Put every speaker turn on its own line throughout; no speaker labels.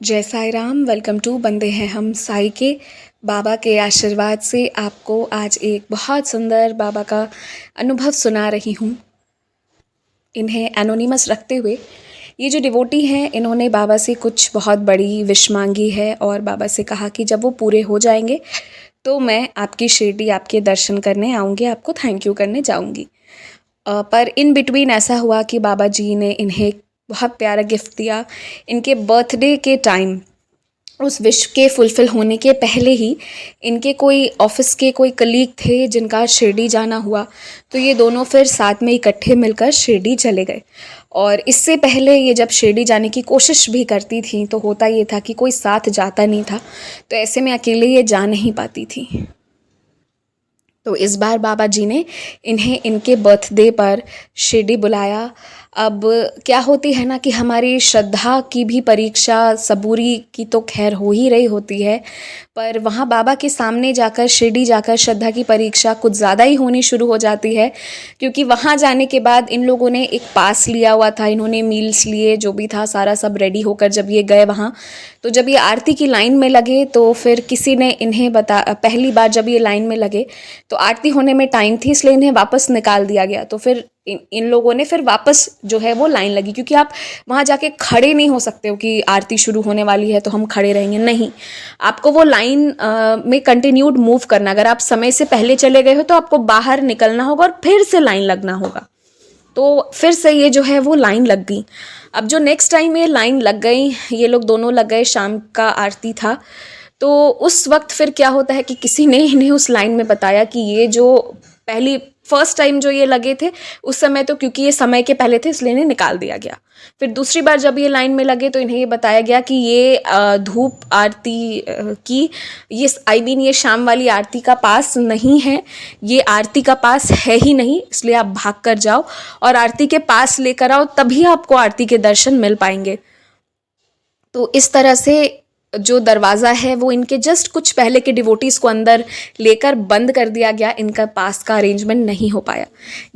जय Sai Ram. Welcome to बंदे हैं हम साई के। बाबा के आशीर्वाद से आपको आज एक बहुत सुंदर बाबा का अनुभव सुना रही हूँ। इन्हें एनोनिमस रखते हुए ये जो डिवोटी हैं, इन्होंने बाबा से कुछ बहुत बड़ी विश मांगी है और बाबा से कहा कि जब वो पूरे हो जाएंगे तो मैं आपकी शिरडी आपके दर्शन करने आऊँगी, आपको थैंक यू करने जाऊँगी। पर इन बिटवीन ऐसा हुआ कि बाबा जी ने इन्हें बहुत प्यारा गिफ्ट दिया। इनके बर्थडे के टाइम, उस विश के फुलफ़िल होने के पहले ही इनके कोई ऑफिस के कोई कलीग थे जिनका शिरडी जाना हुआ, तो ये दोनों फिर साथ में इकट्ठे मिलकर शिरडी चले गए। और इससे पहले ये जब शिरडी जाने की कोशिश भी करती थी तो होता ये था कि कोई साथ जाता नहीं था, तो ऐसे में अकेले ये जा नहीं पाती थी। तो इस बार बाबा जी ने इन्हें इनके बर्थडे पर शिरडी बुलाया। अब क्या होती है ना कि हमारी श्रद्धा की भी परीक्षा सबूरी की तो खैर हो ही रही होती है, पर वहाँ बाबा के सामने जाकर शिरडी जाकर श्रद्धा की परीक्षा कुछ ज़्यादा ही होनी शुरू हो जाती है। क्योंकि वहाँ जाने के बाद इन लोगों ने एक पास लिया हुआ था, इन्होंने मील्स लिए, जो भी था सारा सब रेडी होकर जब ये गए वहाँ, तो जब ये आरती की लाइन में लगे तो फिर किसी ने इन्हें पहली बार जब ये लाइन में लगे तो आरती होने में टाइम थी, इसलिए इन्हें वापस निकाल दिया गया। तो फिर इन लोगों ने फिर वापस जो है वो लाइन लगी, क्योंकि आप वहाँ जाके खड़े नहीं हो सकते हो कि आरती शुरू होने वाली है तो हम खड़े रहेंगे, नहीं, आपको वो लाइन में कंटिन्यूड मूव करना। अगर आप समय से पहले चले गए हो तो आपको बाहर निकलना होगा और फिर से लाइन लगना होगा। तो फिर से ये जो है वो लाइन लग गई। अब जो नेक्स्ट टाइम ये लाइन लग गई, ये लोग दोनों लग गए, शाम का आरती था, तो उस वक्त फिर क्या होता है कि किसी ने इन्हें उस लाइन में बताया कि ये जो फर्स्ट टाइम जो ये लगे थे उस समय, तो क्योंकि ये समय के पहले थे इसलिए इन्हें निकाल दिया गया। फिर दूसरी बार जब ये लाइन में लगे तो इन्हें ये बताया गया कि ये धूप आरती की ये शाम वाली आरती का पास नहीं है, ये आरती का पास है ही नहीं, इसलिए आप भाग कर जाओ और आरती के पास लेकर आओ, तभी आपको आरती के दर्शन मिल पाएंगे। तो इस तरह से जो दरवाज़ा है वो इनके जस्ट कुछ पहले के डिवोटीज़ को अंदर लेकर बंद कर दिया गया, इनका पास का अरेंजमेंट नहीं हो पाया।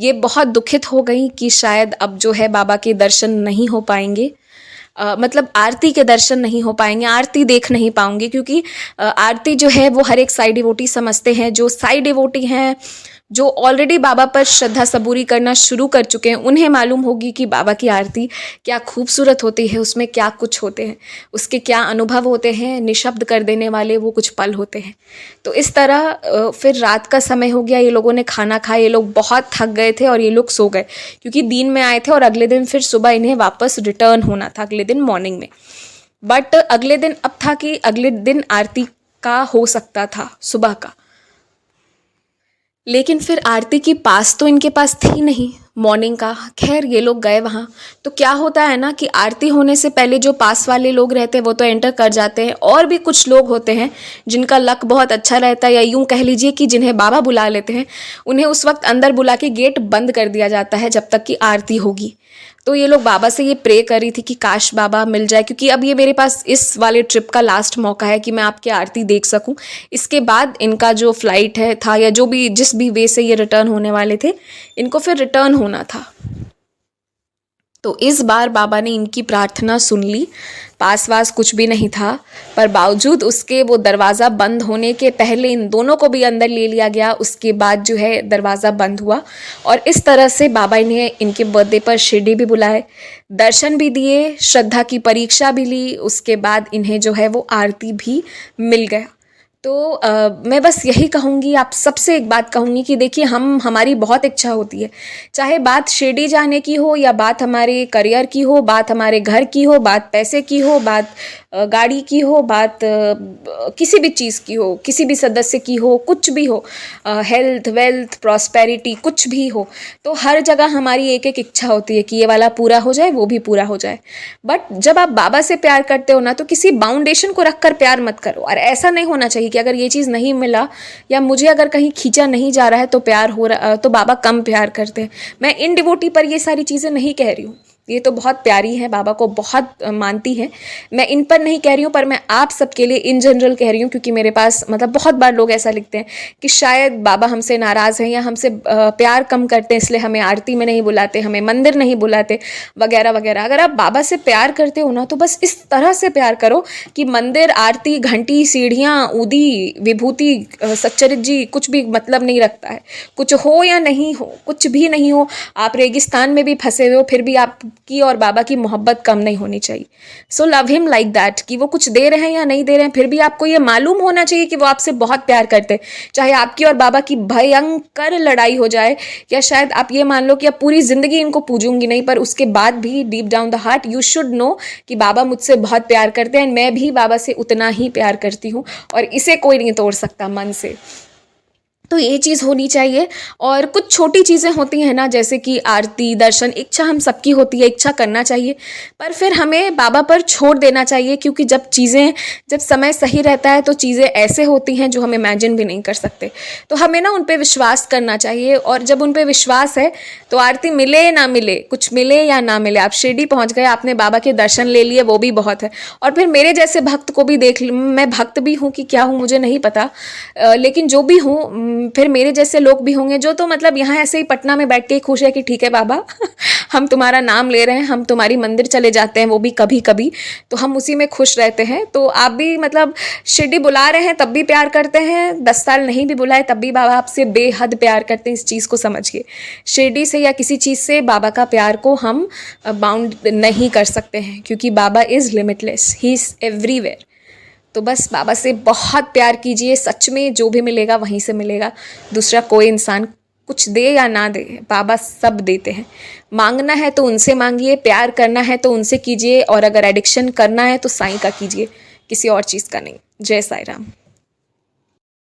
ये बहुत दुखित हो गई कि शायद अब जो है बाबा के दर्शन नहीं हो पाएंगे, मतलब आरती के दर्शन नहीं हो पाएंगे, आरती देख नहीं पाऊंगी, क्योंकि आरती जो है वो हर एक साई डिवोटी समझते हैं। जो साई डिवोटी हैं, जो ऑलरेडी बाबा पर श्रद्धा सबूरी करना शुरू कर चुके हैं, उन्हें मालूम होगी कि बाबा की आरती क्या खूबसूरत होती है, उसमें क्या कुछ होते हैं, उसके क्या अनुभव होते हैं, निशब्द कर देने वाले वो कुछ पल होते हैं। तो इस तरह फिर रात का समय हो गया, ये लोगों ने खाना खाया, ये लोग बहुत थक गए थे और ये लोग सो गए, क्योंकि दिन में आए थे और अगले दिन फिर सुबह इन्हें वापस रिटर्न होना था, अगले दिन मॉर्निंग में। बट अगले दिन अब था कि अगले दिन आरती का हो सकता था सुबह का, लेकिन फिर आरती की पास तो इनके पास थी नहीं मॉर्निंग का। खैर ये लोग गए वहाँ, तो क्या होता है ना कि आरती होने से पहले जो पास वाले लोग रहते हैं वो तो एंटर कर जाते हैं, और भी कुछ लोग होते हैं जिनका लक बहुत अच्छा रहता है, या यूँ कह लीजिए कि जिन्हें बाबा बुला लेते हैं, उन्हें उस वक्त अंदर बुला के गेट बंद कर दिया जाता है जब तक कि आरती होगी। तो ये लोग बाबा से ये प्रे कर रही थी कि काश बाबा मिल जाए, क्योंकि अब ये मेरे पास इस वाले ट्रिप का लास्ट मौका है कि मैं आपकी आरती देख सकूं। इसके बाद इनका जो फ्लाइट है था, या जो भी जिस भी वे से ये रिटर्न होने वाले थे, इनको फिर रिटर्न होना था। तो इस बार बाबा ने इनकी प्रार्थना सुन ली। पास वास कुछ भी नहीं था, पर बावजूद उसके वो दरवाज़ा बंद होने के पहले इन दोनों को भी अंदर ले लिया गया। उसके बाद जो है दरवाज़ा बंद हुआ, और इस तरह से बाबा इन्हें इनके बर्थडे पर शिरडी भी बुलाए, दर्शन भी दिए, श्रद्धा की परीक्षा भी ली, उसके बाद इन्हें जो है वो आरती भी मिल गया। तो मैं बस यही कहूँगी, आप सबसे एक बात कहूँगी कि देखिए, हमारी बहुत इच्छा होती है, चाहे बात शिरडी जाने की हो, या बात हमारे करियर की हो, बात हमारे घर की हो, बात पैसे की हो, बात गाड़ी की हो, बात किसी भी चीज़ की हो, किसी भी सदस्य की हो, कुछ भी हो, हेल्थ, वेल्थ, प्रॉस्पेरिटी, कुछ भी हो, तो हर जगह हमारी एक एक इच्छा होती है कि ये वाला पूरा हो जाए, वो भी पूरा हो जाए। बट जब आप बाबा से प्यार करते हो ना, तो किसी बाउंडेशन को रख कर प्यार मत करो। और ऐसा नहीं होना चाहिए कि अगर ये चीज़ नहीं मिला, या मुझे अगर कहीं खींचा नहीं जा रहा है तो प्यार हो रहा, तो बाबा कम प्यार करते हैं। मैं इन डिवोटी पर ये सारी चीज़ें नहीं कह रही हूँ, ये तो बहुत प्यारी हैं, बाबा को बहुत मानती हैं। मैं इन पर नहीं कह रही हूँ, पर मैं आप सबके लिए इन जनरल कह रही हूँ, क्योंकि मेरे पास मतलब बहुत बार लोग ऐसा लिखते हैं कि शायद बाबा हमसे नाराज़ हैं या हमसे प्यार कम करते हैं, इसलिए हमें आरती में नहीं बुलाते, हमें मंदिर नहीं बुलाते, वगैरह वगैरह। अगर आप बाबा से प्यार करते हो ना, तो बस इस तरह से प्यार करो कि मंदिर, आरती, घंटी, सीढ़ियाँ, ऊदी, विभूति, सच्चरित जी कुछ भी मतलब नहीं रखता है। कुछ हो या नहीं हो, कुछ भी नहीं हो, आप रेगिस्तान में भी फंसे हो, फिर भी आपकी और बाबा की मोहब्बत कम नहीं होनी चाहिए। So love him like that, कि वो कुछ दे रहे हैं या नहीं दे रहे हैं, फिर भी आपको ये मालूम होना चाहिए कि वो आपसे बहुत प्यार करते हैं। चाहे आपकी और बाबा की भयंकर लड़ाई हो जाए, या शायद आप ये मान लो कि अब पूरी जिंदगी इनको पूजूंगी नहीं, पर उसके बाद भी deep down the heart you should know कि बाबा मुझसे बहुत प्यार करते हैं, मैं भी बाबा से उतना ही प्यार करती हूँ, और इसे कोई नहीं तोड़ सकता मन से। तो ये चीज़ होनी चाहिए। और कुछ छोटी चीज़ें होती हैं ना, जैसे कि आरती, दर्शन, इच्छा हम सबकी होती है, इच्छा करना चाहिए, पर फिर हमें बाबा पर छोड़ देना चाहिए, क्योंकि जब समय सही रहता है तो चीज़ें ऐसे होती हैं जो हम इमेजिन भी नहीं कर सकते। तो हमें ना उन पे विश्वास करना चाहिए, और जब उन पे विश्वास है तो आरती मिले ना मिले, कुछ मिले या ना मिले, आप शिरडी पहुँच गए, आपने बाबा के दर्शन ले लिए, वो भी बहुत है। और फिर मेरे जैसे भक्त को भी देख, मैं भक्त भी हूँ कि क्या हूँ मुझे नहीं पता, लेकिन जो भी हूँ, फिर मेरे जैसे लोग भी होंगे जो तो मतलब यहाँ ऐसे ही पटना में बैठ के ही खुश है कि ठीक है बाबा हम तुम्हारा नाम ले रहे हैं, हम तुम्हारी मंदिर चले जाते हैं, वो भी कभी कभी, तो हम उसी में खुश रहते हैं। तो आप भी मतलब शिरडी बुला रहे हैं तब भी प्यार करते हैं, 10 साल नहीं भी बुलाए तब भी बाबा आपसे बेहद प्यार करते हैं, इस चीज़ को समझिए। शिरडी से या किसी चीज़ से बाबा का प्यार को हम बाउंड नहीं कर सकते हैं, क्योंकि Baba is limitless, he is everywhere. तो बस बाबा से बहुत प्यार कीजिए, सच में जो भी मिलेगा वहीं से मिलेगा, दूसरा कोई इंसान कुछ दे या ना दे, बाबा सब देते हैं। मांगना है तो उनसे मांगिए, प्यार करना है तो उनसे कीजिए, और अगर एडिक्शन करना है तो साईं का कीजिए, किसी और चीज़ का नहीं। जय साईं राम।